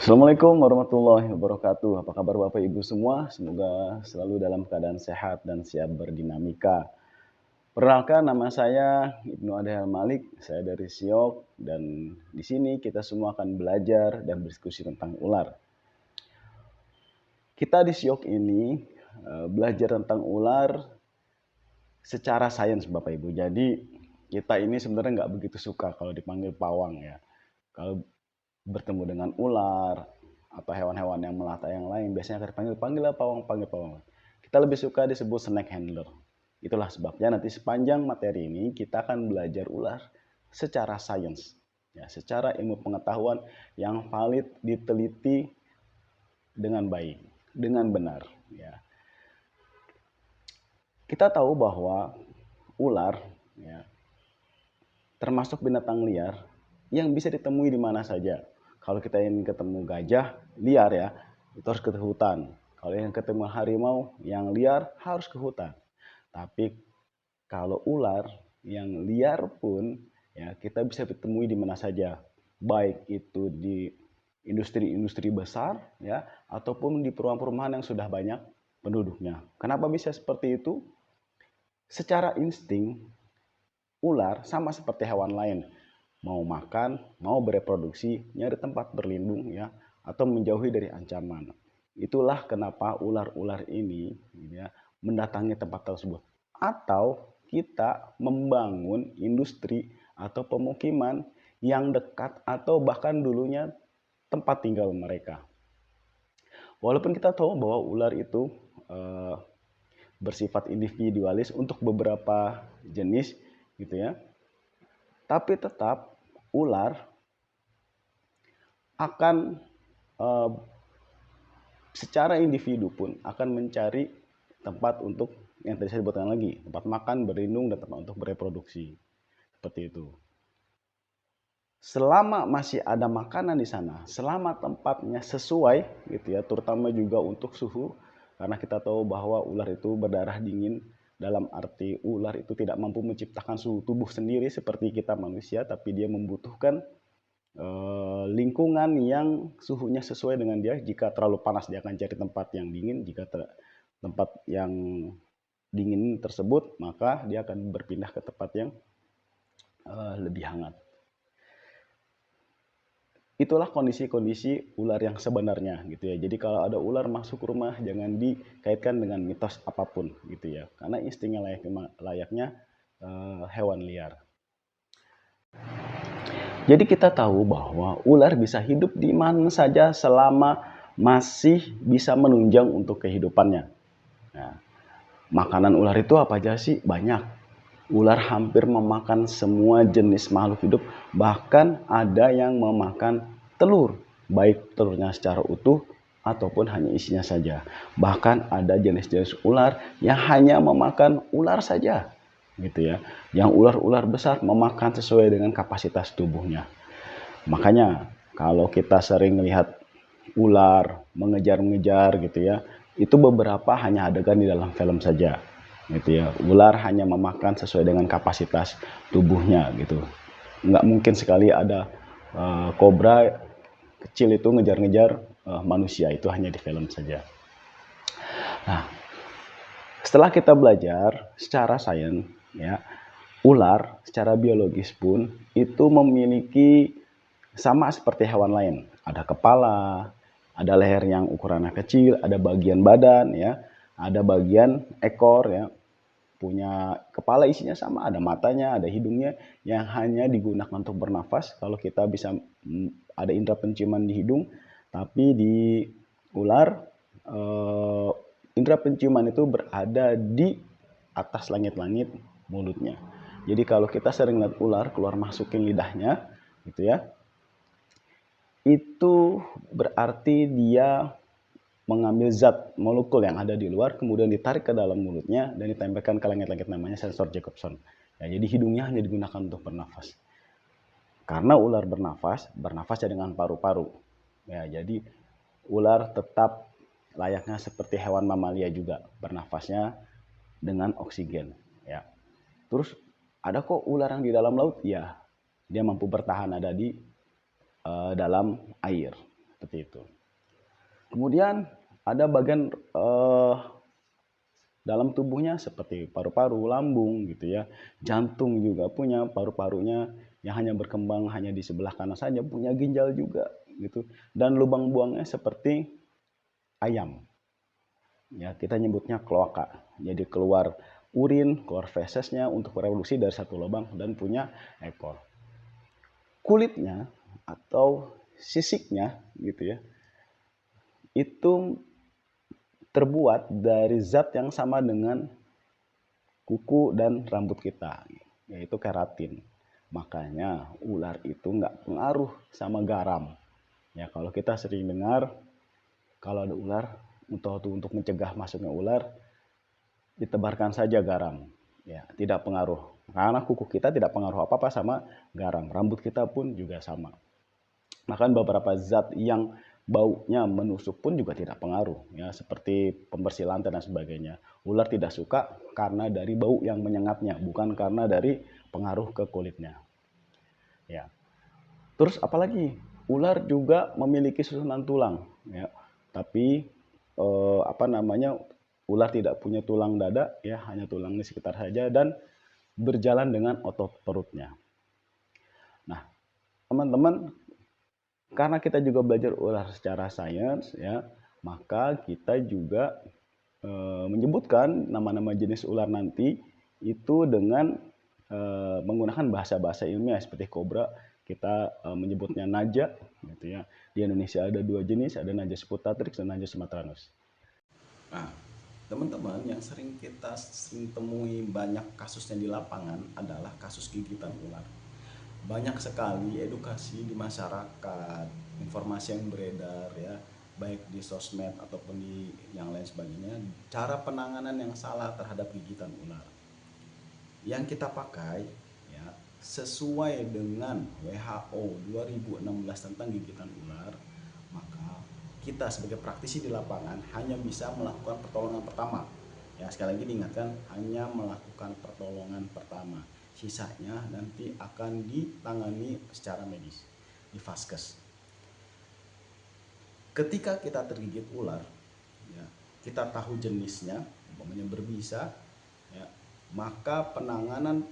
Assalamualaikum warahmatullahi wabarakatuh. Apa kabar Bapak Ibu semua? Semoga selalu dalam keadaan sehat dan siap berdinamika. Perkenalkan, nama saya Ibnu Adhel Malik. Saya dari Siok dan di sini kita semua akan belajar dan berdiskusi tentang ular. Kita di Siok ini belajar tentang ular secara sains Bapak Ibu. Jadi kita ini sebenarnya nggak begitu suka kalau dipanggil pawang ya. Kalau bertemu dengan ular atau hewan-hewan yang melata yang lain, biasanya akan dipanggil, panggillah pawang, panggil pawang. Kita lebih suka disebut snake handler. Itulah sebabnya nanti sepanjang materi ini kita akan belajar ular secara sains, ya, secara ilmu pengetahuan yang valid, diteliti dengan baik, dengan benar. Ya. Kita tahu bahwa ular, ya, termasuk binatang liar yang bisa ditemui di mana saja. Kalau kita ingin ketemu gajah liar ya, itu harus ke hutan. Kalau yang ketemu harimau yang liar harus ke hutan. Tapi kalau ular yang liar pun ya kita bisa ditemui di mana saja. Baik itu di industri-industri besar ya ataupun di perumahan-perumahan yang sudah banyak penduduknya. Kenapa bisa seperti itu? Secara insting ular sama seperti hewan lain, mau makan, mau bereproduksi, nyari tempat berlindung ya, atau menjauhi dari ancaman. Itulah kenapa ular-ular ini ya, mendatangi tempat tersebut. Atau kita membangun industri atau pemukiman yang dekat atau bahkan dulunya tempat tinggal mereka. Walaupun kita tahu bahwa ular itu eh, bersifat individualis untuk beberapa jenis gitu ya, tapi tetap ular akan eh, secara individu pun akan mencari tempat untuk yang tadi saya sebutkan lagi, tempat makan, berlindung, dan tempat untuk bereproduksi. Seperti itu. Selama masih ada makanan di sana, selama tempatnya sesuai gitu ya, terutama juga untuk suhu, karena kita tahu bahwa ular itu berdarah dingin, dalam arti ular itu tidak mampu menciptakan suhu tubuh sendiri seperti kita manusia, tapi dia membutuhkan lingkungan yang suhunya sesuai dengan dia. Jika terlalu panas dia akan cari tempat yang dingin, jika tempat yang dingin tersebut maka dia akan berpindah ke tempat yang lebih hangat. Itulah kondisi-kondisi ular yang sebenarnya gitu ya. Jadi kalau ada ular masuk rumah jangan dikaitkan dengan mitos apapun gitu ya. Karena instingnya layaknya hewan liar. Jadi kita tahu bahwa ular bisa hidup di mana saja selama masih bisa menunjang untuk kehidupannya. Nah, makanan ular itu apa aja sih? Banyak. Ular hampir memakan semua jenis makhluk hidup, bahkan ada yang memakan telur, baik telurnya secara utuh ataupun hanya isinya saja. Bahkan ada jenis-jenis ular yang hanya memakan ular saja, gitu ya. Yang ular-ular besar memakan sesuai dengan kapasitas tubuhnya. Makanya kalau kita sering lihat ular mengejar-ngejar gitu ya, itu beberapa hanya adegan di dalam film saja gitu ya. Ular hanya memakan sesuai dengan kapasitas tubuhnya gitu. Nggak mungkin sekali ada kobra kecil itu ngejar-ngejar manusia, itu hanya di film saja. Nah, setelah kita belajar secara sains ya, ular secara biologis pun itu memiliki sama seperti hewan lain. Ada kepala, ada leher yang ukurannya kecil, ada bagian badan ya, ada bagian ekor ya. Punya kepala isinya sama, ada matanya, ada hidungnya yang hanya digunakan untuk bernafas. Kalau kita bisa ada indera penciuman di hidung, tapi di ular indera penciuman itu berada di atas langit-langit mulutnya. Jadi kalau kita sering lihat ular keluar masukin lidahnya gitu ya, itu berarti dia mengambil zat molekul yang ada di luar kemudian ditarik ke dalam mulutnya dan ditempelkan ke langit-langit, namanya sensor Jacobson. Ya, jadi hidungnya hanya digunakan untuk bernafas. Karena ular bernafasnya dengan paru-paru. Ya, jadi ular tetap layaknya seperti hewan mamalia juga, bernafasnya dengan oksigen. Ya. Terus ada kok ular yang di dalam laut? Ya, dia mampu bertahan ada di dalam air. seperti itu. Kemudian ada bagian dalam tubuhnya seperti paru-paru, lambung gitu ya. Jantung juga punya paru-parunya yang hanya berkembang hanya di sebelah kanan saja, punya ginjal juga gitu. Dan lubang buangnya seperti ayam. Ya, kita nyebutnya kloaka. Jadi keluar urin, keluar fesesnya untuk berevolusi dari satu lubang dan punya ekor. Kulitnya atau sisiknya gitu ya, itu terbuat dari zat yang sama dengan kuku dan rambut kita, yaitu keratin. Makanya ular itu nggak pengaruh sama garam. Ya, kalau kita sering dengar kalau ada ular, untuk mencegah masuknya ular, ditebarkan saja garam. Ya, tidak pengaruh. Karena kuku kita tidak pengaruh apa-apa sama garam. Rambut kita pun juga sama. Bahkan beberapa zat yang baunya menusuk pun juga tidak pengaruh, ya, seperti pembersih lantai dan sebagainya. Ular tidak suka karena dari bau yang menyengatnya, bukan karena dari pengaruh ke kulitnya. Ya. Terus apalagi? Ular juga memiliki susunan tulang, ya. Tapi apa namanya? Ular tidak punya tulang dada, ya, hanya tulang di sekitar saja dan berjalan dengan otot perutnya. Nah, teman-teman, karena kita juga belajar ular secara sains, ya, maka kita juga menyebutkan nama-nama jenis ular nanti itu dengan menggunakan bahasa-bahasa ilmiah seperti kobra. Kita menyebutnya naja, gitu ya. Di Indonesia ada dua jenis, ada naja sputatrix dan naja sumatranus. Nah, teman-teman, yang kita sering temui banyak kasusnya di lapangan adalah kasus gigitan ular. Banyak sekali edukasi di masyarakat, informasi yang beredar ya, baik di sosmed ataupun di yang lain sebagainya, cara penanganan yang salah terhadap gigitan ular. Yang kita pakai ya sesuai dengan WHO 2016 tentang gigitan ular, maka kita sebagai praktisi di lapangan hanya bisa melakukan pertolongan pertama. Ya, sekali lagi diingatkan, hanya melakukan pertolongan pertama. Sisanya nanti akan ditangani secara medis di vaskes. Ketika kita tergigit ular, ya, kita tahu jenisnya, umpamanya berbisa, ya, maka penanganan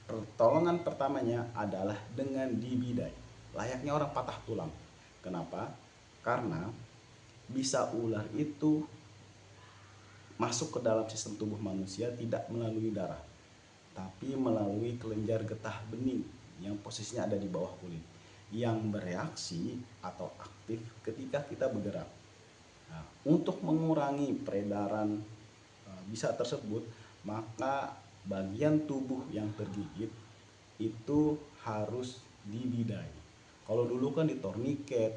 pertolongan pertamanya adalah dengan dibidai, layaknya orang patah tulang. Kenapa? Karena bisa ular itu masuk ke dalam sistem tubuh manusia tidak melalui darah, tapi melalui kelenjar getah bening yang posisinya ada di bawah kulit, yang bereaksi atau aktif ketika kita bergerak. Nah, untuk mengurangi peredaran bisa tersebut, maka bagian tubuh yang tergigit itu harus dibidai. Kalau dulu kan di torniket,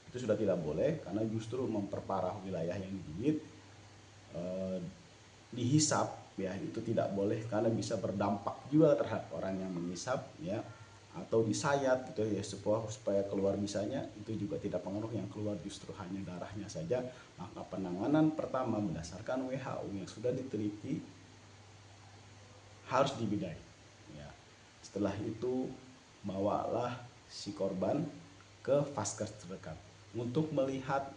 itu sudah tidak boleh karena justru memperparah wilayah yang digigit. Dihisap ya itu tidak boleh karena bisa berdampak juga terhadap orang yang menghisap ya, atau disayat gitu ya supaya keluar bisanya, itu juga tidak pengaruh, yang keluar justru hanya darahnya saja. Maka penanganan pertama berdasarkan WHO yang sudah diteliti harus dibidai ya. Setelah itu bawalah si korban ke vaskes terdekat untuk melihat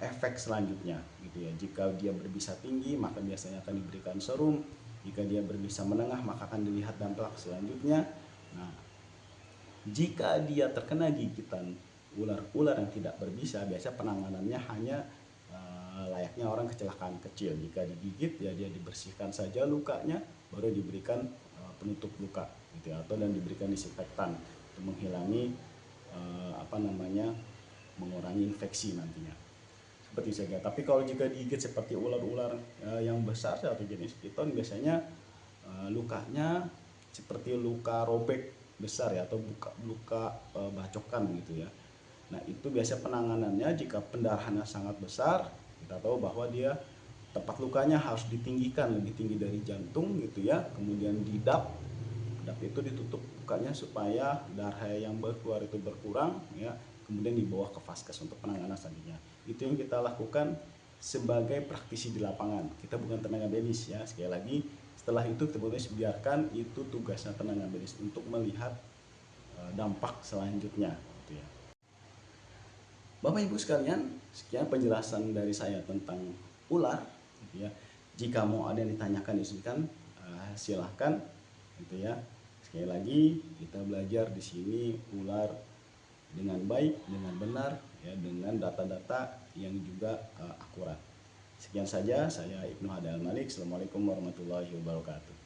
efek selanjutnya gitu ya. Jika dia berbisa tinggi maka biasanya akan diberikan serum, jika dia berbisa menengah maka akan dilihat dampak selanjutnya. Nah, jika dia terkena gigitan ular-ular yang tidak berbisa, biasa penanganannya hanya layaknya orang kecelakaan kecil. Jika digigit ya dia dibersihkan saja lukanya, baru diberikan penutup luka gitu ya, atau dan diberikan disinfektan untuk menghilangi mengurangi infeksi nantinya. Seperti saja. Tapi kalau jika digigit seperti ular-ular yang besar atau jenis piton, biasanya lukanya seperti luka robek besar ya, atau luka bacokan gitu ya. Nah, itu biasa penanganannya jika pendarahannya sangat besar, kita tahu bahwa dia tempat lukanya harus ditinggikan lebih tinggi dari jantung gitu ya. Kemudian didap itu ditutup lukanya supaya darah yang keluar itu berkurang ya. Kemudian dibawa ke vaskes untuk penanganan selanjutnya. Itu yang kita lakukan sebagai praktisi di lapangan. Kita bukan tenaga medis ya. Sekali lagi, setelah itu kita boleh biarkan itu tugasnya tenaga medis untuk melihat dampak selanjutnya gitu ya. Bapak Ibu sekalian, sekian penjelasan dari saya tentang ular gitu ya. Jika mau ada yang ditanyakan izinkan silahkan gitu ya. Sekali lagi kita belajar di sini ular dengan baik, dengan benar ya, dengan data-data yang juga akurat. Sekian saja, saya Ibnu Hadal Malik. Assalamualaikum warahmatullahi wabarakatuh.